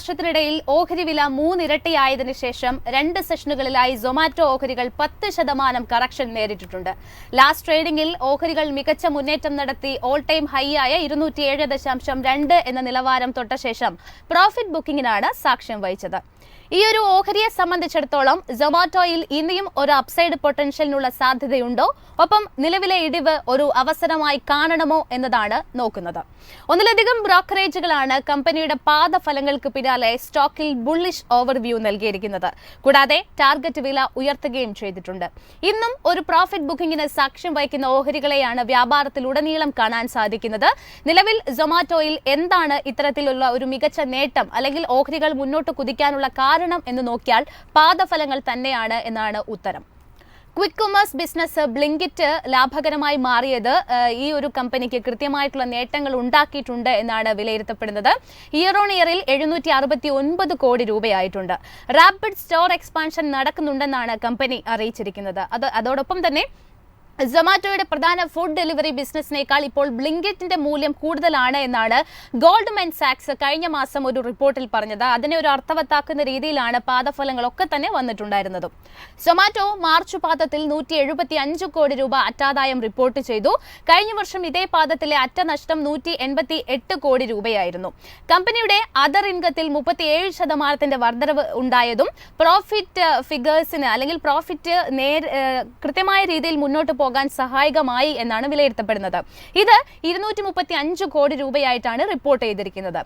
വർഷത്തിനിടയിൽ ഓഹരി വില 3 ഇരട്ടിയായതിനു ശേഷം 2 സെഷനുകളിലായി സൊമാറ്റോ ഓഹരികൾ 10% കറക്ഷൻ നേരിട്ടിട്ടുണ്ട്. ലാസ്റ്റ് ട്രേഡിംഗിൽ ഓഹരികൾ മികച്ച മുന്നേറ്റം നടത്തി ഓൾ ടൈം ഹൈ ആയ 207.2 എന്ന നിലവാരം തൊട്ട ശേഷം പ്രോഫിറ്റ് ബുക്കിംഗിനാണ് സാക്ഷ്യം വഹിച്ചത്. ഈ ഒരു ഓഹരിയെ സംബന്ധിച്ചിടത്തോളം സൊമാറ്റോയിൽ ഇനിയും ഒരു അപ്സൈഡ് പൊട്ടൻഷ്യലിനുള്ള സാധ്യതയുണ്ടോ, ഒപ്പം നിലവിലെ ഇടിവ് ഒരു അവസരമായി കാണണമോ എന്നതാണ് നോക്കുന്നത്. ഒന്നിലധികം ബ്രോക്കറേജുകളാണ് കമ്പനിയുടെ പാദഫലങ്ങൾക്ക് പിന്നാലെ സ്റ്റോക്കിൽ ബുള്ളിഷ് ഓവർവ്യൂ നൽകിയിരിക്കുന്നത്. കൂടാതെ ടാർഗറ്റ് വില ഉയർത്തുകയും ചെയ്തിട്ടുണ്ട്. ഇന്നും ഒരു പ്രോഫിറ്റ് ബുക്കിംഗിന് സാക്ഷ്യം വഹിക്കുന്ന ഓഹരികളെയാണ് വ്യാപാരത്തിലുടനീളം കാണാൻ സാധിക്കുന്നത്. നിലവിൽ സൊമാറ്റോയിൽ എന്താണ് ഇത്തരത്തിലുള്ള ഒരു മികച്ച നേട്ടം അല്ലെങ്കിൽ ഓഹരികൾ മുന്നോട്ട് കുതിക്കാനുള്ള കാരണം എന്ന് നോക്കിയാൽ പാദഫലങ്ങൾ തന്നെയാണ് എന്നാണ് ഉത്തരം. ക്വിക്ക് കൊമേഴ്സ് ബിസിനസ് ബ്ലിങ്കിറ്റ് ലാഭകരമായി മാറിയത് ഈ ഒരു കമ്പനിക്ക് കൃത്യമായിട്ടുള്ള നേട്ടങ്ങൾ ഉണ്ടാക്കിയിട്ടുണ്ട് എന്നാണ് വിലയിരുത്തപ്പെടുന്നത്. ഇയർ ഓൺ ഇയറിൽ 769 കോടി രൂപയായിട്ടുണ്ട്. റാപ്പിഡ് സ്റ്റോർ എക്സ്പാൻഷൻ നടക്കുന്നുണ്ടെന്നാണ് കമ്പനി അറിയിച്ചിരിക്കുന്നത്. അതോടൊപ്പം തന്നെ സൊമാറ്റോയുടെ പ്രധാന ഫുഡ് ഡെലിവറി ബിസിനസിനേക്കാൾ ഇപ്പോൾ ബ്ലിങ്കിറ്റിന്റെ മൂല്യം കൂടുതലാണ് എന്നാണ് ഗോൾഡ്മാൻ സാക്സ് കഴിഞ്ഞ മാസം ഒരു റിപ്പോർട്ടിൽ പറഞ്ഞത്. അതിനെ ഒരു അർത്ഥവത്താക്കുന്ന രീതിയിലാണ് പാദഫലങ്ങളൊക്കെ തന്നെ വന്നിട്ടുണ്ടായിരുന്നത്. സൊമാറ്റോ മാർച്ച് പാദത്തിൽ 175 കോടി രൂപ അറ്റാദായം റിപ്പോർട്ട് ചെയ്തു. കഴിഞ്ഞ വർഷം ഇതേ പാദത്തിലെ അറ്റ നഷ്ടം 188 കോടി രൂപയായിരുന്നു. കമ്പനിയുടെ അതർ ഇൻകത്തിൽ 37% വർധനവ് ഉണ്ടായതും പ്രോഫിറ്റ് ഫിഗേഴ്സിന് അല്ലെങ്കിൽ പ്രോഫിറ്റ് കൃത്യമായ രീതിയിൽ മുന്നോട്ട് പോകാൻ സഹായകമായി എന്നാണ് വിലയിരുത്തപ്പെടുന്നത്. ഇത് 235 കോടി രൂപയായിട്ടാണ് റിപ്പോർട്ട് ചെയ്തിരിക്കുന്നത്.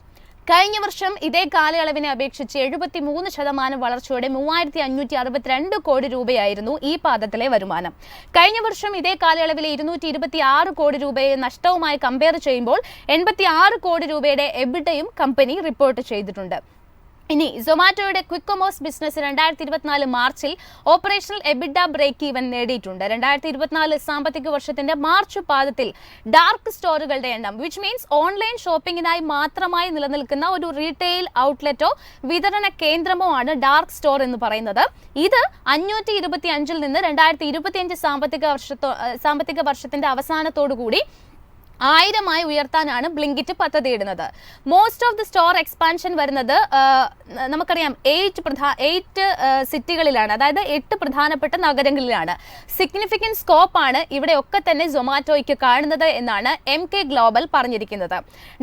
കഴിഞ്ഞ വർഷം ഇതേ കാലയളവിനെ അപേക്ഷിച്ച് 73% വളർച്ചയോടെ 3562 കോടി രൂപയായിരുന്നു ഈ പാദത്തിലെ വരുമാനം. കഴിഞ്ഞ വർഷം ഇതേ കാലയളവിലെ 226 കോടി രൂപയെ നഷ്ടവുമായി കമ്പയർ ചെയ്യുമ്പോൾ 86 കോടി രൂപയുടെ എബിഡയും കമ്പനി റിപ്പോർട്ട് ചെയ്തിട്ടുണ്ട്. ഇനി സൊമാറ്റോയുടെ ക്വിക്ക് കൊമേഴ്സ് ബിസിനസ് 2024 മാർച്ചിൽ ഓപ്പറേഷണൽ എബിഡ ബ്രേക്ക് ഈവൻ നേടിയിട്ടുണ്ട്. 2024 സാമ്പത്തിക വർഷത്തിന്റെ മാർച്ച് പാദത്തിൽ ഡാർക്ക് സ്റ്റോറുകളുടെ എണ്ണം, വിച്ച് മീൻസ് ഓൺലൈൻ ഷോപ്പിംഗിനായി മാത്രമായി നിലനിൽക്കുന്ന ഒരു റീറ്റെയിൽ ഔട്ട്ലെറ്റോ വിതരണ കേന്ദ്രമോ ആണ് ഡാർക്ക് സ്റ്റോർ എന്ന് പറയുന്നത്. ഇത് 525 നിന്ന് 2025 സാമ്പത്തിക വർഷത്തിന്റെ അവസാനത്തോടു കൂടി 1000 ഉയർത്താനാണ് ബ്ലിങ്കിറ്റ് പദ്ധതിയിടുന്നത്. Most of the store expansion വരുന്നത് നമുക്കറിയാം 8 സിറ്റികളിലാണ്, അതായത് 8 പ്രധാനപ്പെട്ട നഗരങ്ങളിലാണ്. സിഗ്നിഫിക്കന്റ് സ്കോപ്പാണ് ഇവിടെയൊക്കെ തന്നെ സൊമാറ്റോയ്ക്ക് കാണുന്നത് എന്നാണ് MK ഗ്ലോബൽ പറഞ്ഞിരിക്കുന്നത്.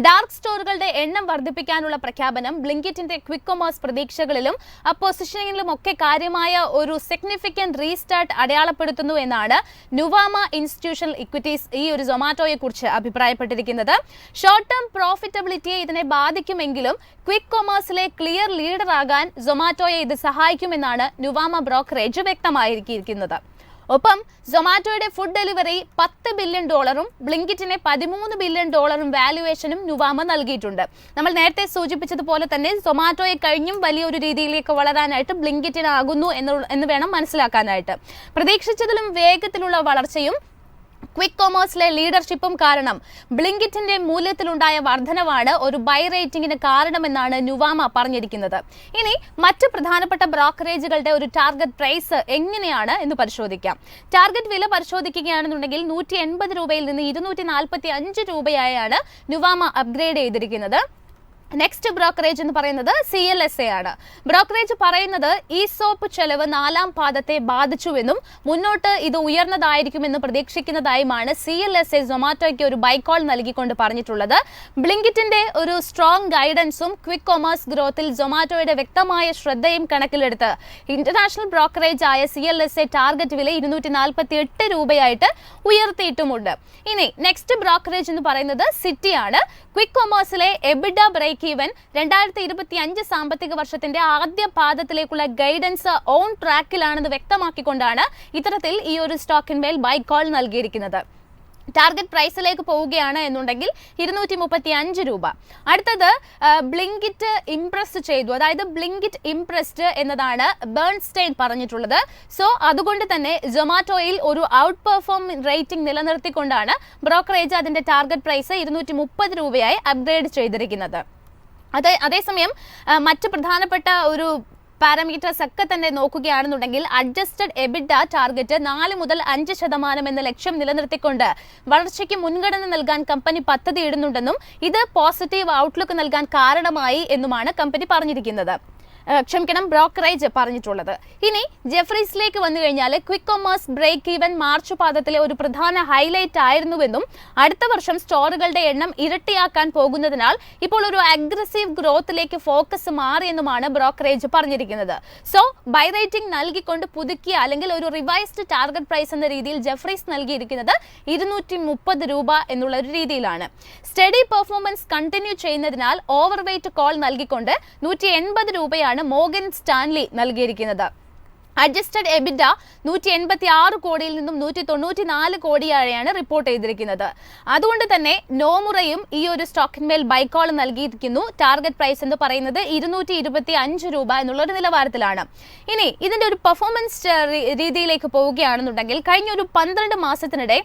ഡാർക്ക് സ്റ്റോറുകളുടെ എണ്ണം വർദ്ധിപ്പിക്കാനുള്ള പ്രഖ്യാപനം ബ്ലിങ്കിറ്റിന്റെ ക്വിക്ക് കൊമേഴ്സ് പ്രതീക്ഷകളിലും പൊസിഷനിങ്ങിലും ഒക്കെ കാര്യമായ ഒരു സിഗ്നിഫിക്കന്റ് റീസ്റ്റാർട്ട് അടയാളപ്പെടുത്തുന്നു എന്നാണ് നുവാമ ഇൻസ്റ്റിറ്റ്യൂഷണൽ ഇക്വിറ്റീസ് ഈ ഒരു സൊമാറ്റോയെ കുറിച്ച് അഭിപ്രായപ്പെട്ടിരിക്കുന്നത്. ഷോർട്ട് ടേം പ്രോഫിറ്റബിലിറ്റിയെ ഇതിനെ ബാധിക്കുമെങ്കിലും ക്വിക്ക് കൊമേഴ്സിലെ ക്ലിയർ ലീഡർ ആകാൻ സൊമാറ്റോയെ ഇത് സഹായിക്കുമെന്നാണ് നുവാമ ബ്രോക്കറേജ് വ്യക്തമാക്കിയിരിക്കുന്നത്. ഒപ്പം സൊമാറ്റോയുടെ ഫുഡ് ഡെലിവറി $10 ബില്യൺ, ബ്ലിങ്കിറ്റിന് $13 ബില്യൺ വാല്യുവേഷനും നുവാമ നൽകിയിട്ടുണ്ട്. നമ്മൾ നേരത്തെ സൂചിപ്പിച്ചതുപോലെ തന്നെ സൊമാറ്റോയെ കഴിഞ്ഞും വലിയൊരു രീതിയിലേക്ക് വളരാനായിട്ട് ബ്ലിങ്കിറ്റിനാകുന്നു എന്ന് വേണം മനസ്സിലാക്കാനായിട്ട്. പ്രതീക്ഷിച്ചതിലും വേഗത്തിലുള്ള വളർച്ചയും ക്വിക്ക് കൊമേഴ്സിലെ ലീഡർഷിപ്പും കാരണം ബ്ലിങ്കിറ്റിന്റെ മൂല്യത്തിലുണ്ടായ വർധനവാണ് ഒരു ബൈ റേറ്റിംഗിന് കാരണമെന്നാണ് നുവാമ പറഞ്ഞിരിക്കുന്നത്. ഇനി മറ്റ് പ്രധാനപ്പെട്ട ബ്രോക്കറേജുകളുടെ ഒരു ടാർഗറ്റ് പ്രൈസ് എങ്ങനെയാണ് എന്ന് പരിശോധിക്കാം. ടാർഗറ്റ് വില പരിശോധിക്കുകയാണെന്നുണ്ടെങ്കിൽ 180 രൂപയിൽ നിന്ന് 245 രൂപയായാണ് നുവാമ അപ്ഗ്രേഡ് ചെയ്തിരിക്കുന്നത്. നെക്സ്റ്റ് ബ്രോക്കറേജ് എന്ന് പറയുന്നത് CLSA ആണ്. ബ്രോക്കറേജ് പറയുന്നത് ഈസോപ്പ് ചെലവ് 4ാം പാദത്തെ ബാധിച്ചുവെന്നും മുന്നോട്ട് ഇത് ഉയർന്നതായിരിക്കുമെന്ന് പ്രതീക്ഷിക്കുന്നതായുമാണ് CLSA സൊമാറ്റോയ്ക്ക് ഒരു ബൈക്കോൾ നൽകിക്കൊണ്ട് പറഞ്ഞിട്ടുള്ളത്. ബ്ലിങ്കിറ്റിന്റെ ഒരു സ്ട്രോങ് ഗൈഡൻസും ക്വിക്ക് കൊമേഴ്സ് ഗ്രോത്തിൽ സൊമാറ്റോയുടെ വ്യക്തമായ ശ്രദ്ധയും കണക്കിലെടുത്ത് ഇന്റർനാഷണൽ ബ്രോക്കറേജ് ആയ CLSA ടാർഗറ്റ് വില 248 രൂപയായിട്ട് ഉയർത്തിയിട്ടുമുണ്ട്. ഇനി നെക്സ്റ്റ് ബ്രോക്കറേജ് എന്ന് പറയുന്നത് സിറ്റിയാണ്. ക്വിക്ക് കൊമേഴ്സിലെ എബിഡ ബ്രേക്ക് ഈവൻ 2025 സാമ്പത്തിക വർഷത്തിന്റെ ആദ്യ പാദത്തിലേക്കുള്ള ഗൈഡൻസ് ഓൺ ട്രാക്കിലാണെന്ന് വ്യക്തമാക്കിക്കൊണ്ടാണ് ഇത്തരത്തിൽ ഈ ഒരു സ്റ്റോക്കിന്മേൽ ബൈ കോൾ നൽകിയിരിക്കുന്നത്. ടാർഗറ്റ് പ്രൈസിലേക്ക് പോവുകയാണ് എന്നുണ്ടെങ്കിൽ 235 രൂപ. അടുത്തത് ബ്ലിങ്കിറ്റ് ഇംപ്രസ് ചെയ്തു, അതായത് ബ്ലിങ്കിറ്റ് ഇംപ്രസ്ഡ് എന്നതാണ് ബേൺസ്റ്റൈൻ പറഞ്ഞിട്ടുള്ളത്. സോ അതുകൊണ്ട് തന്നെ സൊമാറ്റോയിൽ ഒരു ഔട്ട് പെർഫോം റേറ്റിംഗ് നിലനിർത്തിക്കൊണ്ടാണ് ബ്രോക്കറേജ് അതിന്റെ ടാർഗറ്റ് പ്രൈസ് 230 രൂപയായി അപ്ഗ്രേഡ് ചെയ്തിരിക്കുന്നത്. അതേസമയം മറ്റ് പ്രധാനപ്പെട്ട ഒരു പാരാമീറ്റേഴ്സ് ഒക്കെ തന്നെ നോക്കുകയാണെന്നുണ്ടെങ്കിൽ അഡ്ജസ്റ്റഡ് എബിഡ ടാർഗറ്റ് 4 മുതൽ 5% എന്ന ലക്ഷ്യം നിലനിർത്തിക്കൊണ്ട് വളർച്ചയ്ക്ക് മുൻഗണന നൽകാൻ കമ്പനി പദ്ധതി ഇടുന്നുണ്ടെന്നും ഇത് പോസിറ്റീവ് ഔട്ട്ലുക്ക് നൽകാൻ കാരണമായി എന്നുമാണ് കമ്പനി പറഞ്ഞിരിക്കുന്നത്. ബ്രോക്കറേജ് പറഞ്ഞിട്ടുള്ളത്. ഇനി ജെഫ്രീസിലേക്ക് വന്നു കഴിഞ്ഞാൽ quick commerce break even March പാദത്തിലെ ഒരു പ്രധാന ഹൈലൈറ്റ് ആയിരുന്നുവെന്നും അടുത്ത വർഷം സ്റ്റോറുകളുടെ എണ്ണം ഇരട്ടിയാക്കാൻ പോകുന്നതിനാൽ ഇപ്പോൾ ഒരു അഗ്രസീവ് ഗ്രോത്തിലേക്ക് ഫോക്കസ് മാറിയെന്നുമാണ് ബ്രോക്കറേജ് പറഞ്ഞിരിക്കുന്നത്. സോ ബൈ റേറ്റിംഗ് നൽകിക്കൊണ്ട് പുതുക്കിയ അല്ലെങ്കിൽ ഒരു റിവൈസ്ഡ് ടാർഗറ്റ് പ്രൈസ് എന്ന രീതിയിൽ ജെഫ്രീസ് നൽകിയിരിക്കുന്നത് 230 രൂപ എന്നുള്ള ഒരു രീതിയിലാണ്. സ്റ്റഡി പെർഫോമൻസ് കണ്ടിന്യൂ ചെയ്യുന്നതിനാൽ ഓവർ വെയ്റ്റ് കോൾ നൽകിക്കൊണ്ട് 180 രൂപയാണ് മോർഗൻ സ്റ്റാൻലി നൽകിയിരിക്കുന്നത്. അഡ്ജസ്റ്റഡ് എബിഡ 186 കോടിയിൽ നിന്നും 194 കോടിയായാണ് റിപ്പോർട്ട് ചെയ്തിരിക്കുന്നത്. അതുകൊണ്ട് തന്നെ നോമുറയും ഈ ഒരു സ്റ്റോക്കിന്മേൽ ബൈക്കോൾ നൽകിയിരിക്കുന്നു. ടാർഗറ്റ് പ്രൈസ് എന്ന് പറയുന്നത് 225 രൂപ എന്നുള്ള ഒരു നിലവാരത്തിലാണ്. ഇനി ഇതിന്റെ ഒരു പെർഫോമൻസ് രീതിയിലേക്ക് പോവുകയാണെന്നുണ്ടെങ്കിൽ കഴിഞ്ഞ ഒരു 12 മാസത്തിനിടെ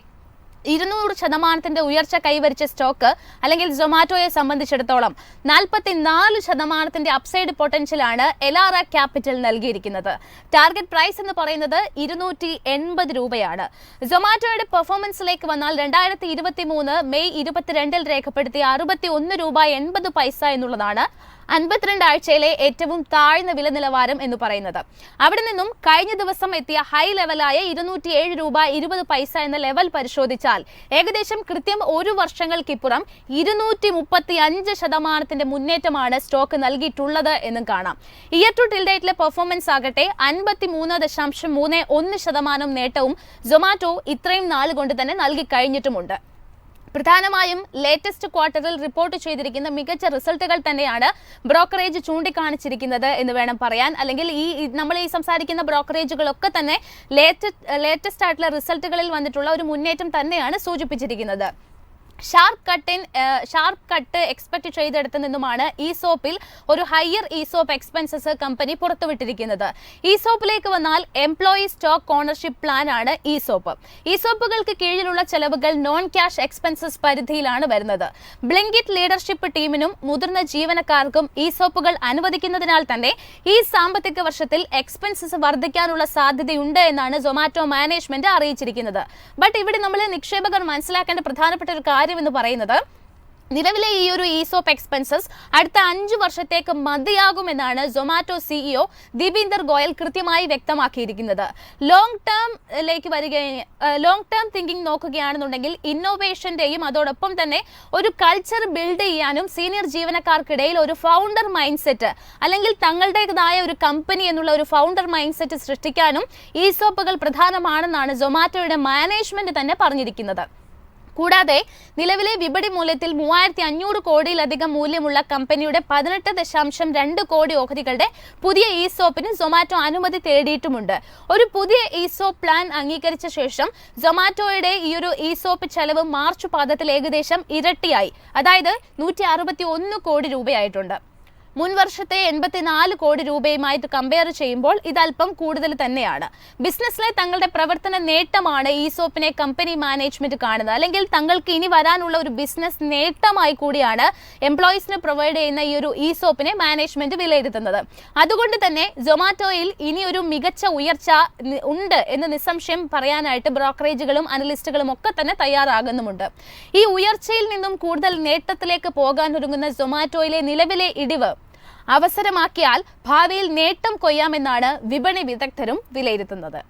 200% ഉയർച്ച കൈവരിച്ച സ്റ്റോക്ക് അല്ലെങ്കിൽ സൊമാറ്റോയെ സംബന്ധിച്ചിടത്തോളം 44% അപ്സൈഡ് പൊട്ടൻഷ്യലാണ് എലാറ ക്യാപിറ്റൽ നൽകിയിരിക്കുന്നത്. ടാർഗറ്റ് പ്രൈസ് എന്ന് പറയുന്നത് 280 രൂപയാണ്. സൊമാറ്റോയുടെ പെർഫോമൻസിലേക്ക് വന്നാൽ 2023 മെയ് 22 രേഖപ്പെടുത്തിയ 61 രൂപ 80 പൈസ എന്നുള്ളതാണ് 52 ആഴ്ചയിലെ ഏറ്റവും താഴ്ന്ന വില നിലവാരം എന്ന് പറയുന്നത്. അവിടെ നിന്നും കഴിഞ്ഞ ദിവസം എത്തിയ ഹൈ ലെവലായ 207 രൂപ 20 പൈസ എന്ന ലെവൽ പരിശോധിച്ചാൽ ഏകദേശം കൃത്യം 1 വർഷങ്ങൾക്കിപ്പുറം 235% മുന്നേറ്റമാണ് സ്റ്റോക്ക് നൽകിയിട്ടുള്ളത് എന്നും കാണാം. ഇയർ ടു ടിൽ ഡേറ്റിലെ പെർഫോമൻസ് ആകട്ടെ 53.31% നേട്ടവും സൊമാറ്റോ ഇത്രയും നാൾ കൊണ്ട് തന്നെ നൽകി കഴിഞ്ഞിട്ടുമുണ്ട്. പ്രധാനമായും ലേറ്റസ്റ്റ് ക്വാർട്ടറിൽ റിപ്പോർട്ട് ചെയ്തിരിക്കുന്ന മികച്ച റിസൾട്ടുകൾ തന്നെയാണ് ബ്രോക്കറേജ് ചൂണ്ടിക്കാണിച്ചിരിക്കുന്നത് എന്ന് വേണം പറയാൻ. അല്ലെങ്കിൽ നമ്മൾ ഈ സംസാരിക്കുന്ന ബ്രോക്കറേജുകളൊക്കെ തന്നെ ലേറ്റസ്റ്റ് ആയിട്ടുള്ള റിസൾട്ടുകളിൽ വന്നിട്ടുള്ള ഒരു മുന്നേറ്റം തന്നെയാണ് സൂചിപ്പിച്ചിരിക്കുന്നത്. ഷാർപ്പ് കട്ട് എക്സ്പെക്ട് ചെയ്തെടുത്തു നിന്നുമാണ് ഇസോപ്പിൽ ഒരു ഹയർ ഇസോപ്പ് എക്സ്പെൻസസ് കമ്പനി പുറത്തുവിട്ടിരിക്കുന്നത്. ഇസോപ്പിലേക്ക് വന്നാൽ എംപ്ലോയി സ്റ്റോക്ക് ഓണർഷിപ്പ് പ്ലാൻ ആണ് ഇസോപ്പ്. ഇസോപ്പുകൾക്ക് കീഴിലുള്ള ചെലവുകൾ നോൺ ക്യാഷ് എക്സ്പെൻസസ് പരിധിയിലാണ് വരുന്നത്. ബ്ലിങ്കിറ്റ് ലീഡർഷിപ്പ് ടീമിനും മുതിർന്ന ജീവനക്കാർക്കും ഇസോപ്പുകൾ അനുവദിക്കുന്നതിനാൽ തന്നെ ഈ സാമ്പത്തിക വർഷത്തിൽ എക്സ്പെൻസസ് വർദ്ധിക്കാനുള്ള സാധ്യതയുണ്ട് എന്നാണ് സൊമാറ്റോ മാനേജ്മെന്റ് അറിയിച്ചിരിക്കുന്നത്. ബട്ട് ഇവിടെ നമ്മൾ നിക്ഷേപകർ മനസ്സിലാക്കേണ്ട പ്രധാനപ്പെട്ട ഒരു കാര്യം എന്ന് പറയുന്നത് നിലവിലെ ഈ ഒരു ഇസോപ്പ് എക്സ്പെൻസസ് അടുത്ത 5 വർഷത്തേക്ക് മതിയാകുമെന്നാണ് സൊമാറ്റോ സിഇഒ ദീപിന്ദർ ഗോയൽ കൃത്യമായി വ്യക്തമാക്കിയിരിക്കുന്നത്. ലോങ് ടേം തിങ്കിങ് നോക്കുകയാണെന്നുണ്ടെങ്കിൽ ഇന്നോവേഷന്റെയും അതോടൊപ്പം തന്നെ ഒരു കൾച്ചർ ബിൽഡ് ചെയ്യാനും സീനിയർ ജീവനക്കാർക്കിടയിൽ ഒരു ഫൗണ്ടർ മൈൻഡ് സെറ്റ് അല്ലെങ്കിൽ തങ്ങളുടേതായ ഒരു കമ്പനി എന്നുള്ള ഒരു ഫൗണ്ടർ മൈൻഡ് സെറ്റ് സൃഷ്ടിക്കാനും ഇസോപ്പുകൾ പ്രധാനമാണെന്നാണ് സൊമാറ്റോയുടെ മാനേജ്മെന്റ് തന്നെ പറഞ്ഞിരിക്കുന്നത്. കൂടാതെ നിലവിലെ വിപണി മൂല്യത്തിൽ 3500 കോടിയിലധികം മൂല്യമുള്ള കമ്പനിയുടെ 18.2 കോടി ഓഹരികളുടെ പുതിയ ഇസോപ്പിന് സൊമാറ്റോ അനുമതി തേടിയിട്ടുമുണ്ട്. ഒരു പുതിയ ഇസോപ്പ് പ്ലാൻ അംഗീകരിച്ച ശേഷം സൊമാറ്റോയുടെ ഈ ഒരു ഇസോപ്പ് ചെലവ് മാർച്ച് പാദത്തിൽ ഏകദേശം ഇരട്ടിയായി, അതായത് 161 കോടി രൂപയായിട്ടുണ്ട്. മുൻ വർഷത്തെ 84 കോടി രൂപയുമായിട്ട് കമ്പയർ ചെയ്യുമ്പോൾ ഇത് അല്പം കൂടുതൽ തന്നെയാണ്. ബിസിനസ്സിലെ തങ്ങളുടെ പ്രവർത്തന നേട്ടമാണ് ഇസോപ്പിനെ കമ്പനി മാനേജ്മെന്റ് കാണുന്നത്, അല്ലെങ്കിൽ തങ്ങൾക്ക് ഇനി വരാനുള്ള ഒരു ബിസിനസ് നേട്ടമായി കൂടിയാണ് എംപ്ലോയീസിന് പ്രൊവൈഡ് ചെയ്യുന്ന ഈ ഒരു ഇസോപ്പിനെ മാനേജ്മെന്റ് വിലയിരുത്തുന്നത്. അതുകൊണ്ട് തന്നെ സൊമാറ്റോയിൽ ഇനി ഒരു മികച്ച ഉയർച്ച ഉണ്ട് എന്ന് നിസ്സംശയം പറയാനായിട്ട് ബ്രോക്കറേജുകളും അനലിസ്റ്റുകളും ഒക്കെ തന്നെ തയ്യാറാകുന്നുമുണ്ട്. ഈ ഉയർച്ചയിൽ നിന്നും കൂടുതൽ നേട്ടത്തിലേക്ക് പോകാൻ ഒരുങ്ങുന്ന സൊമാറ്റോയിലെ നിലവിലെ ഇടിവ് അവസരമാക്കിയാൽ ഭാവിയിൽ നേട്ടം കൊയ്യാമെന്നാണ് വിപണി വിദഗ്ധരും വിലയിരുത്തുന്നത്.